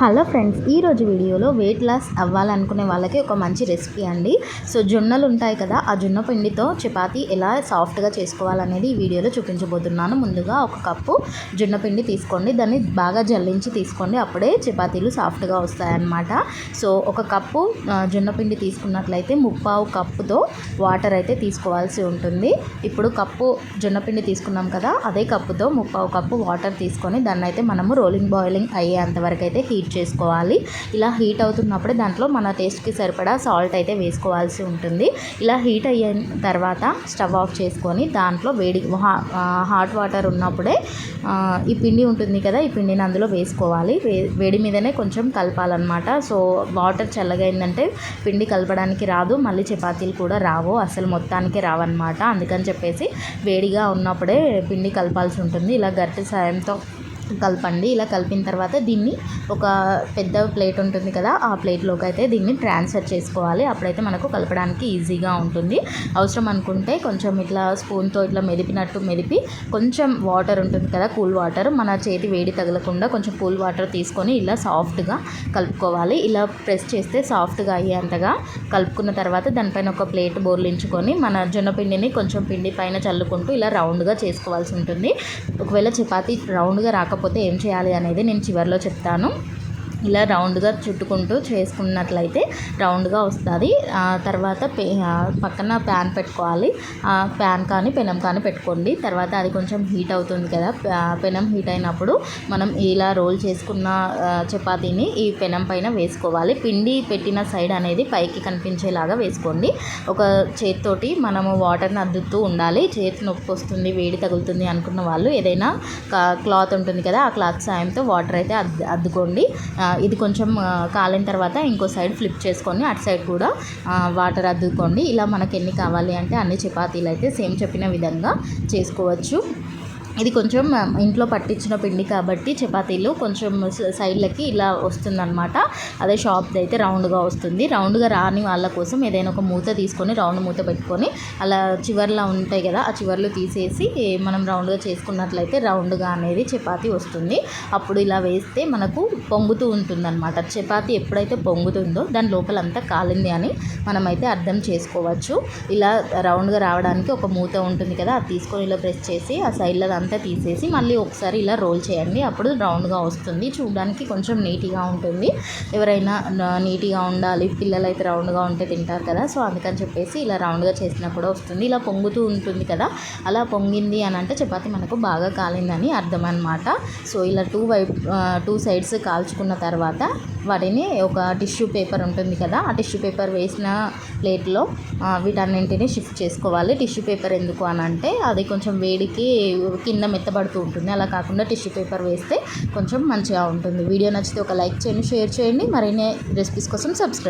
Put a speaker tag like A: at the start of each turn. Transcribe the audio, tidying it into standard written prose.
A: Hello friends, ఈరోజు వీడియోలో weight loss అవ్వాలనుకునే వాళ్ళకి ఒక మంచి రెసిపీ అండి. సో జొన్నలు ఉంటాయి కదా, ఆ జొన్న పిండితో చపాతీ ఎలా సాఫ్ట్గా చేసుకోవాలనేది ఈ వీడియోలో చూపించబోతున్నాను. ముందుగా ఒక కప్పు జొన్న పిండి తీసుకోండి, దాన్ని బాగా జల్లించి తీసుకోండి, అప్పుడే చపాతీలు సాఫ్ట్గా వస్తాయన్నమాట. సో ఒక కప్పు జొన్న పిండి తీసుకున్నట్లయితే 3/4 కప్పుతో వాటర్ అయితే తీసుకోవాల్సి ఉంటుంది. ఇప్పుడు కప్పు జొన్న పిండి తీసుకున్నాం కదా, అదే కప్పుతో 3/4 కప్పు వాటర్ తీసుకొని దాన్ని అయితే మనము రోలింగ్ బాయిలింగ్ అయ్యేంతవరకు అయితే హీట్ చేసుకోవాలి. ఇలా హీట్ అవుతున్నప్పుడే దాంట్లో మన టేస్ట్కి సరిపడా సాల్ట్ అయితే వేసుకోవాల్సి ఉంటుంది. ఇలా హీట్ అయిన తర్వాత స్టవ్ ఆఫ్ చేసుకొని దాంట్లో హాట్ వాటర్ ఉన్నప్పుడే ఈ పిండి ఉంటుంది కదా, ఈ పిండిని అందులో వేసుకోవాలి. వేడి మీదనే కొంచెం కలపాలన్నమాట. సో వాటర్ చల్లగా అయిందంటే పిండి కలపడానికి రాదు, మళ్ళీ చపాతీలు కూడా రావు, అసలు మొత్తానికి రావన్నమాట. అందుకని చెప్పేసి వేడిగా ఉన్నప్పుడే పిండి కలపాల్సి ఉంటుంది. ఇలా గరిటె సాయంతో కలపండి. ఇలా కలిపిన తర్వాత దీన్ని ఒక పెద్ద ప్లేట్ ఉంటుంది కదా, ఆ ప్లేట్లోకి అయితే దీన్ని ట్రాన్స్ఫర్ చేసుకోవాలి. అప్పుడైతే మనకు కలపడానికి ఈజీగా ఉంటుంది. అవసరం అనుకుంటే కొంచెం ఇట్లా స్పూన్తో ఇట్లా మెదిపి కొంచెం వాటర్ ఉంటుంది కదా, కూల్ వాటర్, మన చేతి వేడి తగలకుండా కొంచెం కూల్ వాటర్ తీసుకొని ఇలా సాఫ్ట్గా కలుపుకోవాలి. ఇలా ప్రెస్ చేస్తే సాఫ్ట్గా అయ్యేంతగా కలుపుకున్న తర్వాత దానిపైన ఒక ప్లేట్ బోర్లించుకొని మన జొన్న పిండిని కొంచెం పిండి పైన చల్లుకుంటూ ఇలా రౌండ్గా చేసుకోవాల్సి ఉంటుంది. ఒకవేళ చపాతీ రౌండ్గా రాకపోతే ఏం చేయాలి అనేది నేను చివరిలో చెప్తాను. ఇలా రౌండ్గా చుట్టుకుంటూ చేసుకున్నట్లయితే రౌండ్గా వస్తుంది. తర్వాత పక్కన ప్యాన్ పెట్టుకోవాలి. ప్యాన్ కానీ పెనం కానీ పెట్టుకోండి. తర్వాత అది కొంచెం హీట్ అవుతుంది కదా, పెనం హీట్ అయినప్పుడు మనం ఇలా రోల్ చేసుకున్న చపాతీని ఈ పెనం పైన వేసుకోవాలి. పిండి పెట్టిన సైడ్ అనేది పైకి కనిపించేలాగా వేసుకోండి. ఒక చేతితోటి మనము వాటర్ని అద్దుతూ ఉండాలి. చేతి నొప్పి వస్తుంది, వేడి తగులుతుంది అనుకున్న వాళ్ళు ఏదైనా క్లాత్ ఉంటుంది కదా, ఆ క్లాత్ సాయంతో వాటర్ అయితే అద్దుకోండి. ఇది కొంచెం కాలిన తర్వాత ఇంకో సైడ్ ఫ్లిప్ చేసుకొని అటు సైడ్ కూడా వాటర్ అద్దుకోండి. ఇలా మనకు ఎన్ని కావాలి అంటే అన్ని చపాతీలు అయితే సేమ్ చెప్పిన విధంగా చేసుకోవచ్చు. ఇది కొంచెం ఇంట్లో పట్టించిన పిండి కాబట్టి చపాతీలు కొంచెం సైడ్లకి ఇలా వస్తుందన్నమాట. అదే షాప్ది అయితే రౌండ్గా వస్తుంది. రౌండ్గా రాని వాళ్ళ కోసం ఏదైనా ఒక మూత తీసుకొని రౌండ్ మూత పెట్టుకొని అలా చివర్లో ఉంటాయి కదా, ఆ చివర్లు తీసేసి మనం రౌండ్గా చేసుకున్నట్లయితే రౌండ్గా అనేది చపాతీ వస్తుంది. అప్పుడు ఇలా వేస్తే మనకు పొంగుతూ ఉంటుందన్నమాట. చపాతీ ఎప్పుడైతే పొంగుతుందో దాని లోపలంతా కాలింది అని మనమైతే అర్థం చేసుకోవచ్చు. ఇలా రౌండ్గా రావడానికి ఒక మూత ఉంటుంది కదా, అది తీసుకొని ఇలా ప్రెస్ చేసి ఆ సైడ్లో అంతా తీసేసి మళ్ళీ ఒకసారి ఇలా రోల్ చేయండి. అప్పుడు రౌండ్గా వస్తుంది. చూడడానికి కొంచెం నీట్గా ఉంటుంది. ఎవరైనా నీట్గా ఉండాలి, పిల్లలు అయితే రౌండ్గా ఉంటే తింటారు కదా, సో అందుకని చెప్పేసి ఇలా రౌండ్గా చేసినా కూడా వస్తుంది. ఇలా పొంగుతూ ఉంటుంది కదా, అలా పొంగింది అని అంటే చపాతీ మనకు బాగా కాలిందని అర్థం అన్నమాట. సో ఇలా టూ సైడ్స్ కాల్చుకున్న తర్వాత వాటిని ఒక టిష్యూ పేపర్ ఉంటుంది కదా, ఆ టిష్యూ పేపర్ వేసిన ప్లేట్లో వీటన్నింటినీ షిఫ్ట్ చేసుకోవాలి. టిష్యూ పేపర్ ఎందుకు అని అంటే అది కొంచెం వేడికి కింద మెత్తబడుతూ ఉంటుంది. అలా కాకుండా టిష్యూ పేపర్ వేస్తే కొంచెం మంచిగా ఉంటుంది. వీడియో నచ్చితే ఒక లైక్ చేయండి, షేర్ చేయండి. మరిన్ని రెసిపీస్ కోసం సబ్స్క్రైబ్